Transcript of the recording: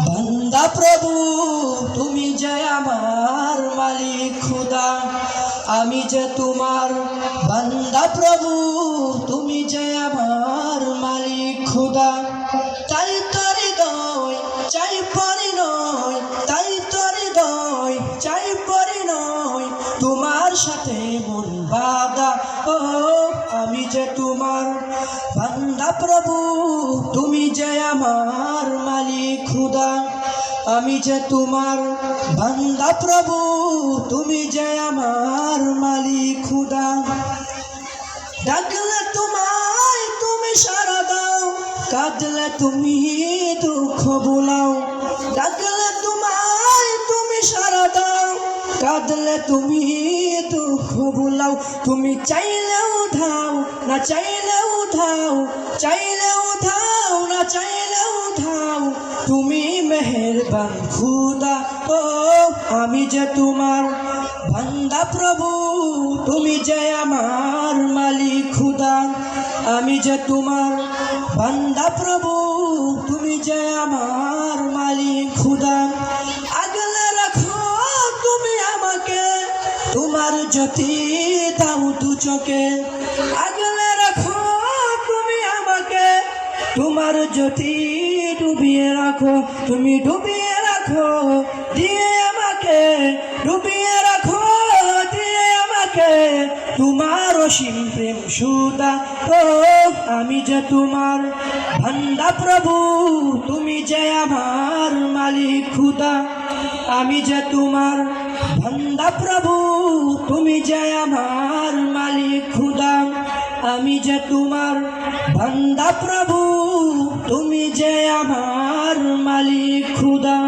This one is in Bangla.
বান্দা প্রভু তুমি যে আমার মালিক খুদা, আমি যে তোমার বান্দা প্রভু তুমি যে আমার মালিক খুদা। তাই তো হৃদয় চাই পরিণয়, তাই তো হৃদয় চাই পরিণয়, তোমার সাথে মন বাঁধা। ও আমি যে তোমার বান্দা প্রভু তুমি যে আমার মালিক খুদা, আমি যে তোমার বান্দা প্রভু তুমি যে আমার মালিক খুদা। ডাকলে তোমায় তুমি সাড়া দাও, কাঁদলে তুমি দুঃখ ভুলাও। ডাকলে তোমায় তুমি সাড়া দাও, কাঁদলে তুমি দুঃখ ভুলাও। তুমি চাইলেও ধাও না চাইলেও ধাও, চাইলেও ধাও না চাইলেও ধাও, তুমি মেহেরবান খুদা। ও আমি যে তোমার বান্দা প্রভু তুমি যে আমার মালিক খুদা, আমি যে তোমার বান্দা প্রভু তুমি যে আমার মালিক খুদা। আগলে রাখো তুমি আমাকে তোমার জ্যোতি দাও দু চোখে, আগলে রাখো তুমি আমাকে তোমার জ্যোতি ডুবিয়ে রাখো, তুমি ডুবিয়ে রাখো দিয়ে আমাকে, ডুবিয়ে রাখো দিয়ে আমাকে তোমার অসীম প্রেম সুদা। ও আমি যে তোমার বান্দা প্রভু তুমি যে আমার মালিক খুদা, আমি যে তোমার বান্দা প্রভু তুমি যে আমার মালিক খুদা, আমি যে তোমার বান্দা প্রভু তুমি যে আমার মালিক খুদা।